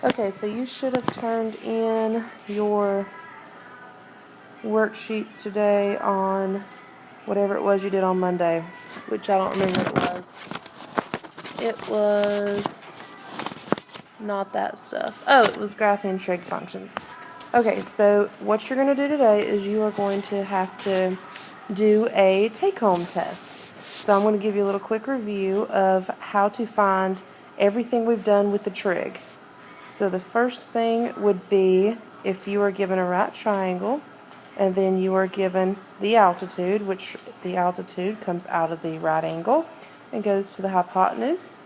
Okay, so you should have turned in your worksheets today on whatever it was you did on Monday, which I don't remember what it was. It was not that stuff. Oh, it was graphing and trig functions. Okay, so what you're going to do today is you are going to have to do a take-home test. So I'm going to give you a little quick review of how to find everything we've done with the trig. So the first thing would be if you are given a right triangle and then you are given the altitude, which the altitude comes out of the right angle and goes to the hypotenuse.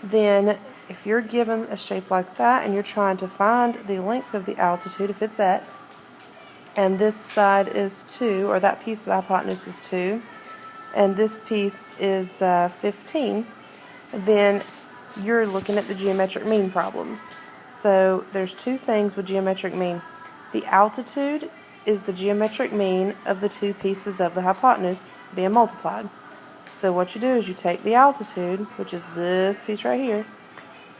Then if you're given a shape like that and you're trying to find the length of the altitude, if it's x, and this side is 2, or that piece of the hypotenuse is 2, and this piece is 15, then you're looking at the geometric mean problems. So there's two things with geometric mean. The altitude is the geometric mean of the two pieces of the hypotenuse being multiplied. So what you do is you take the altitude, which is this piece right here,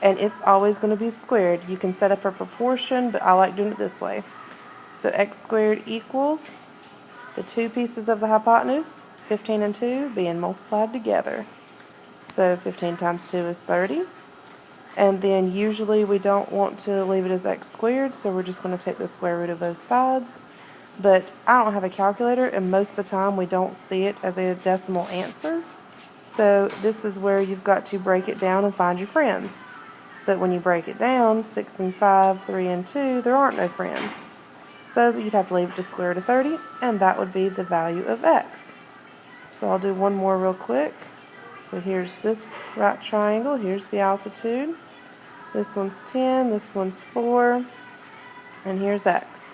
and it's always going to be squared. You can set up a proportion, but I like doing it this way. So x squared equals the two pieces of the hypotenuse, 15 and 2, being multiplied together. So 15 times 2 is 30. And then usually we don't want to leave it as x squared, so we're just going to take the square root of both sides. But I don't have a calculator, and most of the time we don't see it as a decimal answer. So this is where you've got to break it down and find your friends. But when you break it down, 6 and 5, 3 and 2, there aren't no friends. So you'd have to leave it to square root of 30, and that would be the value of x. So I'll do one more real quick. So here's this right triangle, here's the altitude. This one's 10, this one's 4, and here's x.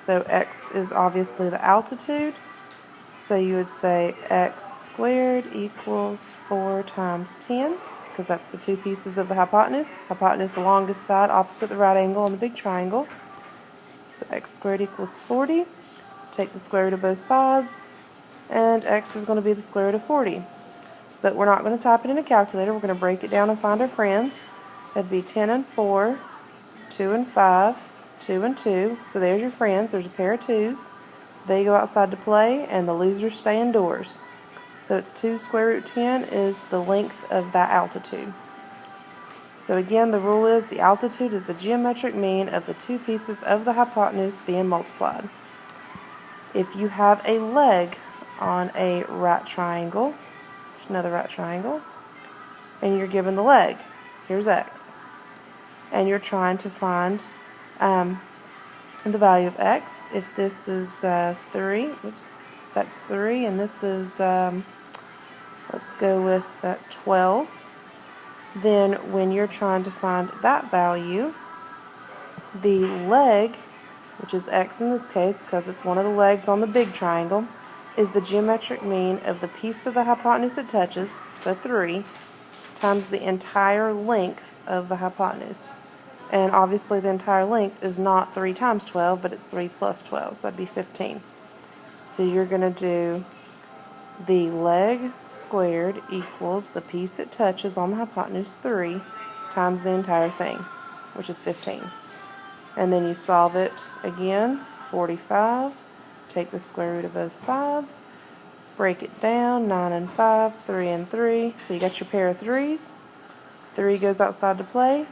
So x is obviously the altitude. So you would say x squared equals 4 times 10, because that's the two pieces of the hypotenuse. Hypotenuse, the longest side, opposite the right angle on the big triangle. So x squared equals 40. Take the square root of both sides, and x is going to be the square root of 40. But we're not going to type it in a calculator. We're going to break it down and find our friends. That'd be 10 and 4, 2 and 5, 2 and 2. So there's your friends. There's a pair of 2s. They go outside to play, and the losers stay indoors. So it's 2 square root 10 is the length of that altitude. So again, the rule is the altitude is the geometric mean of the two pieces of the hypotenuse being multiplied. If you have a leg on a right triangle, there's another right triangle, and you're given the leg, here's x, and you're trying to find the value of x. If this is 3, oops, that's 3, and this is, let's go with 12, then when you're trying to find that value, the leg, which is x in this case because it's one of the legs on the big triangle, is the geometric mean of the piece of the hypotenuse it touches, so 3, times the entire length of the hypotenuse. And obviously the entire length is not 3 times 12, but it's 3 plus 12, so that'd be 15. So you're going to do the leg squared equals the piece it touches on the hypotenuse, 3, times the entire thing, which is 15. And then you solve it again, 45, take the square root of both sides, break it down, 9 and 5, 3 and 3, so you got your pair of 3s. 3 goes outside to play,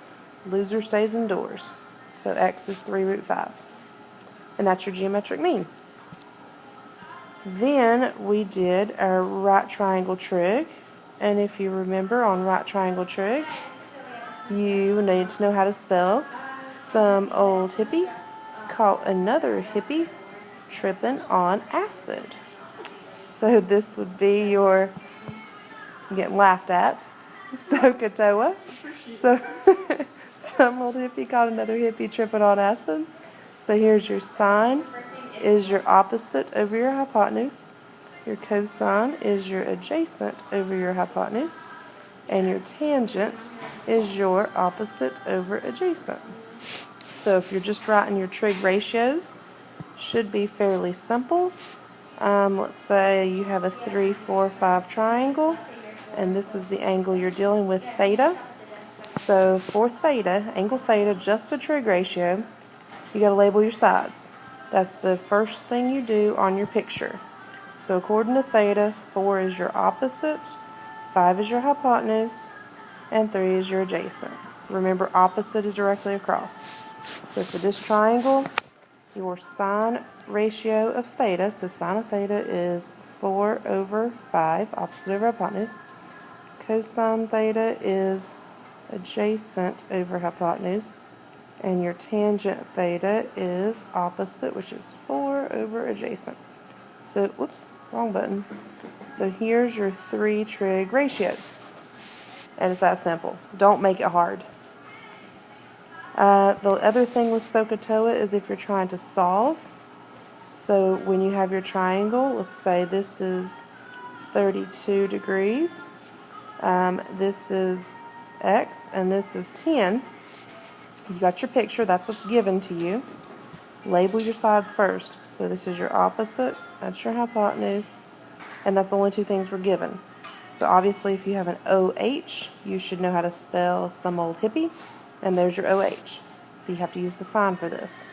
loser stays indoors. So x is 3 root 5. And that's your geometric mean. Then we did our right triangle trig, and if you remember on right triangle trig, you need to know how to spell some old hippie caught another hippie tripping on acid. So this would be your, I'm getting laughed at, SOHCAHTOA. So some old hippie caught another hippie tripping on acid. So here's your sine is your opposite over your hypotenuse. Your cosine is your adjacent over your hypotenuse. And your tangent is your opposite over adjacent. So if you're just writing your trig ratios, should be fairly simple. Let's say you have a 3, 4, 5 triangle, and this is the angle you're dealing with, theta. So for theta, angle theta, just a trig ratio, you got to label your sides. That's the first thing you do on your picture. So according to theta, 4 is your opposite, 5 is your hypotenuse, and 3 is your adjacent. Remember, opposite is directly across. So for this triangle, your sine ratio of theta, so sine of theta is 4 over 5, opposite over hypotenuse. Cosine theta is adjacent over hypotenuse. And your tangent theta is opposite, which is 4 over adjacent. So, whoops, wrong button. So here's your 3 trig ratios. And it's that simple. Don't make it hard. The other thing with SOHCAHTOA is if you're trying to solve. So when you have your triangle, let's say this is 32 degrees. This is x, and this is 10. You got your picture. That's what's given to you. Label your sides first. So this is your opposite. That's your hypotenuse. And that's the only 2 things we're given. So obviously if you have an OH, you should know how to spell some old hippie. And there's your OH. So you have to use the sign for this.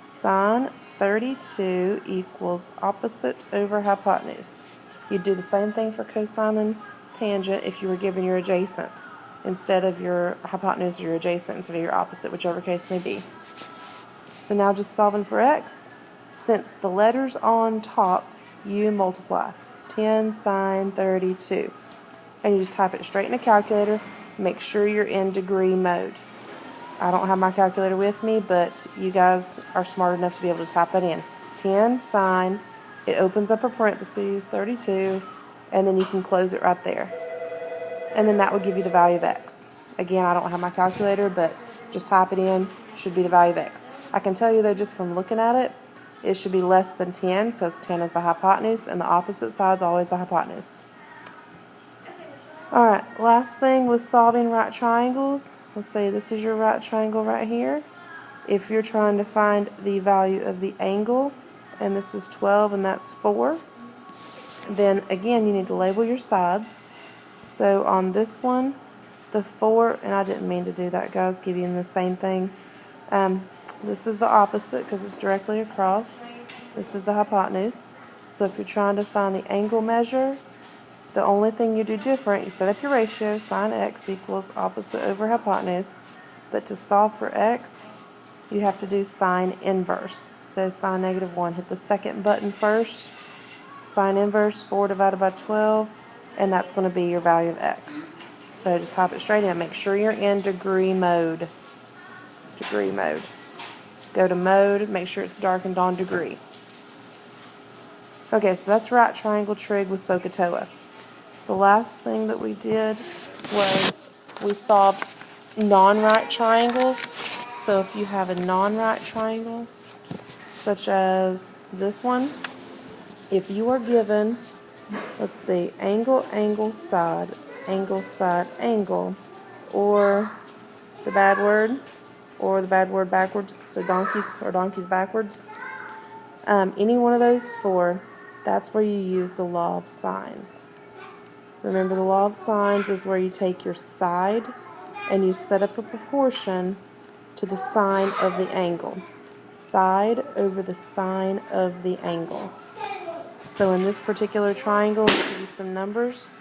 Sine 32 equals opposite over hypotenuse. You'd do the same thing for cosine and tangent if you were given your adjacents instead of your hypotenuse or your adjacent instead of your opposite, whichever case may be. So now just solving for x. Since the letter's on top, you multiply. 10 sine 32. And you just type it straight in a calculator. Make sure you're in degree mode. I don't have my calculator with me, but you guys are smart enough to be able to type that in. 10 sine, it opens up a parentheses, 32, and then you can close it right there. And then that would give you the value of x. Again, I don't have my calculator, but just type it in, should be the value of x. I can tell you though, just from looking at it, it should be less than 10 because 10 is the hypotenuse and the opposite side is always the hypotenuse. Alright, last thing was solving right triangles. Let's say this is your right triangle right here. If you're trying to find the value of the angle, and this is 12 and that's 4, then again you need to label your sides. So on this one, the 4, and I didn't mean to do that, guys, give you the same thing. This is the opposite because it's directly across. This is the hypotenuse. So if you're trying to find the angle measure, the only thing you do different, you set up your ratio, sine x equals opposite over hypotenuse. But to solve for x, you have to do sine inverse. So sine -1, hit the second button first. Sine inverse, 4 divided by 12, and that's going to be your value of x. So just type it straight in. Make sure you're in degree mode. Degree mode. Go to mode, make sure it's darkened on degree. Okay, so that's right triangle trig with SOHCAHTOA. The last thing that we did was we solved non-right triangles. So if you have a non-right triangle, such as this one, if you are given, let's see, angle, angle, side, angle, or the bad word backwards, so donkeys or donkeys backwards, any one of those 4, that's where you use the law of sines. Remember, the law of sines is where you take your side and you set up a proportion to the sine of the angle. Side over the sine of the angle. So in this particular triangle, I'll give you some numbers.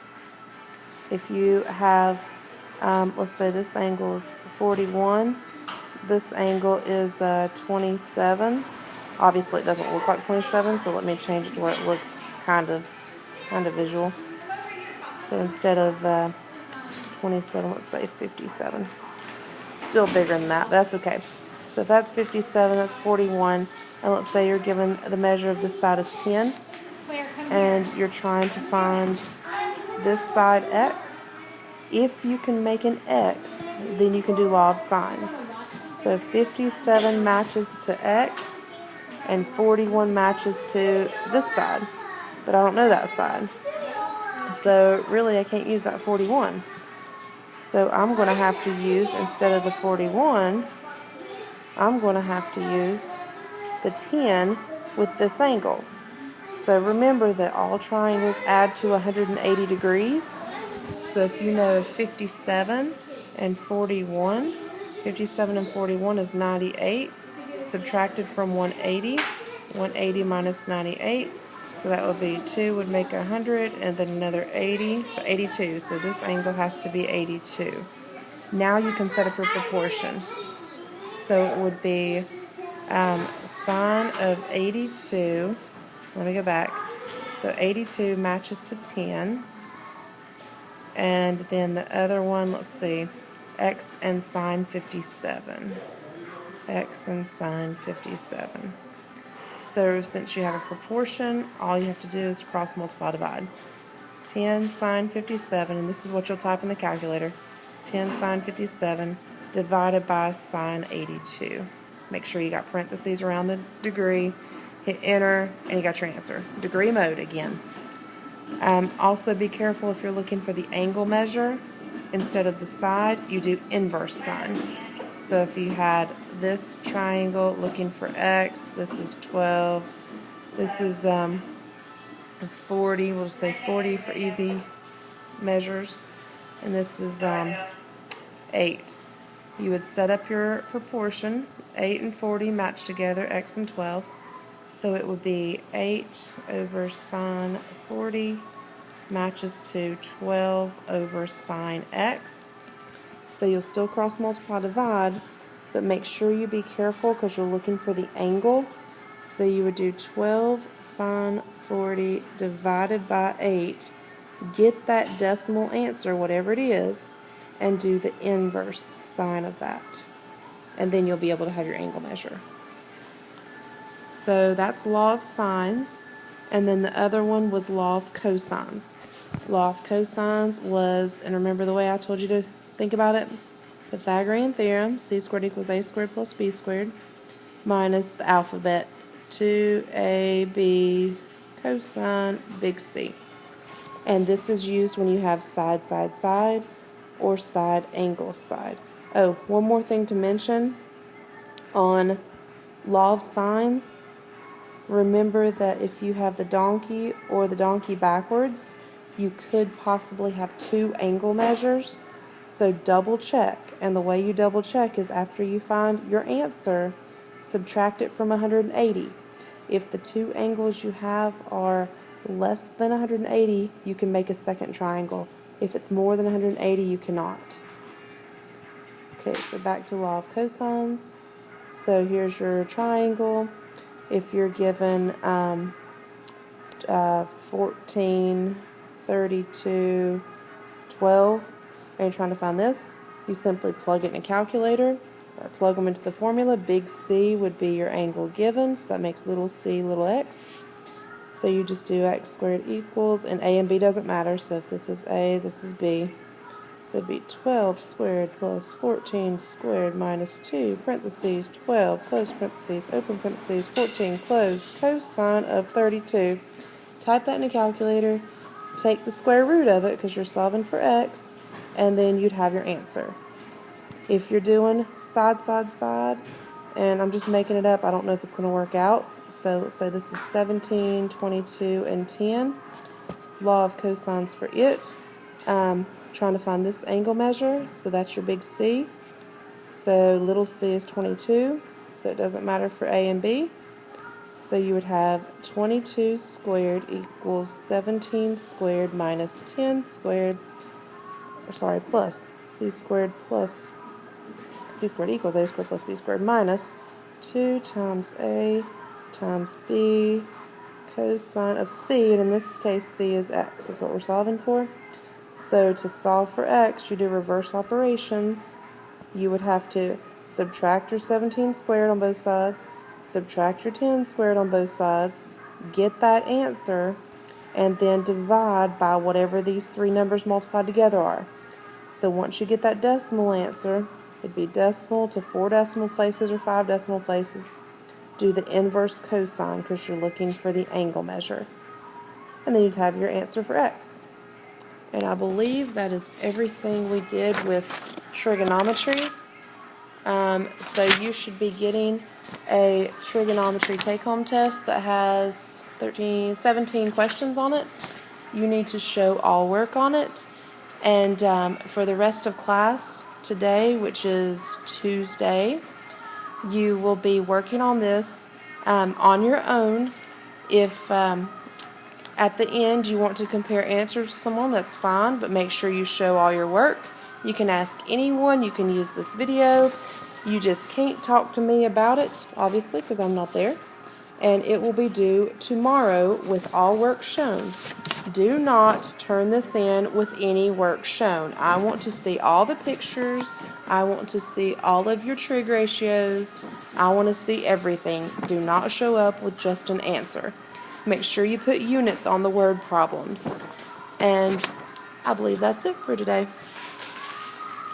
If you have, let's say this angle is 41, this angle is 27. Obviously it doesn't look like 27, so let me change it to where it looks kind of visual. So instead of 27, let's say 57. Still bigger than that, but that's okay. So if that's 57, that's 41, and let's say you're given the measure of this side is 10, and you're trying to find this side x. If you can make an x, then you can do law of sines. So 57 matches to x, and 41 matches to this side, but I don't know that side. So really I can't use that 41. So I'm going to have to use, instead of the 41, I'm going to have to use the 10 with this angle. So remember that all triangles add to 180 degrees. So if you know 57 and 41. 57 and 41 is 98. Subtracted from 180. 180 minus 98. So that would be 2 would make 100, and then another 80, so 82. So this angle has to be 82. Now you can set up your proportion. So it would be sine of 82. Let me go back. So 82 matches to 10. And then the other one, let's see, x and sine 57. X and sine 57. So since you have a proportion, all you have to do is cross multiply divide. 10 sine 57, and this is what you'll type in the calculator. 10 sine 57 divided by sine 82. Make sure you got parentheses around the degree. Hit enter, and you got your answer. Degree mode again. Also be careful if you're looking for the angle measure. Instead of the side, you do inverse sine. So if you had this triangle looking for x, this is 12, this is 40, we'll just say 40 for easy measures, and this is 8. You would set up your proportion. 8 and 40 match together, x and 12. So it would be 8 over sine 40 matches to 12 over sine x. So you'll still cross multiply divide, but make sure you be careful because you're looking for the angle. So you would do 12 sine 40 divided by 8, get that decimal answer, whatever it is, and do the inverse sine of that. And then you'll be able to have your angle measure. So that's law of sines. And then the other one was law of cosines. Law of cosines was, and remember the way I told you to think about it? Pythagorean theorem, c squared equals a squared plus b squared, minus the alphabet, 2ab cosine big C. And this is used when you have side, side, side, or side, angle, side. Oh, one more thing to mention on law of sines. Remember that if you have the donkey or the donkey backwards, you could possibly have two angle measures. So double check, and the way you double check is after you find your answer, subtract it from 180. If the two angles you have are less than 180, you can make a second triangle. If it's more than 180, you cannot. Okay, so back to law of cosines. So here's your triangle. If you're given 14, 32, 12, and you're trying to find this, you simply plug it in a calculator, or plug them into the formula. Big C would be your angle given, so that makes little c, little x. So you just do x squared equals, and a and b doesn't matter, so if this is a, this is b. So it'd be 12 squared plus 14 squared minus 2, parentheses, 12, close parentheses, open parentheses, 14, close, cosine of 32. Type that in a calculator, take the square root of it because you're solving for x, and then you'd have your answer. If you're doing side, side, side, and I'm just making it up, I don't know if it's going to work out. So let's say this is 17, 22, and 10. Law of cosines for it. Trying to find this angle measure, so that's your big C. So little c is 22, so it doesn't matter for a and b. So you would have 22 squared equals 17 squared minus 10 squared, plus c squared equals a squared plus b squared minus 2 times a times b cosine of c, and in this case c is x. That's what we're solving for. So to solve for x, you do reverse operations. You would have to subtract your 17 squared on both sides, subtract your 10 squared on both sides, get that answer, and then divide by whatever these three numbers multiplied together are. So once you get that decimal answer, it'd be decimal to 4 decimal places or 5 decimal places. Do the inverse cosine because you're looking for the angle measure. And then you'd have your answer for x. And I believe that is everything we did with trigonometry. So you should be getting a trigonometry take-home test that has 17 questions on it. You need to show all work on it. And for the rest of class, today, which is Tuesday. You will be working on this on your own. If at the end you want to compare answers to someone, that's fine, but make sure you show all your work. You can ask anyone, you can use this video. You just can't talk to me about it, obviously, because I'm not there. And it will be due tomorrow with all work shown. Do not turn this in with any work shown. I want to see all the pictures. I want to see all of your trig ratios. I want to see everything. Do not show up with just an answer. Make sure you put units on the word problems. And I believe that's it for today.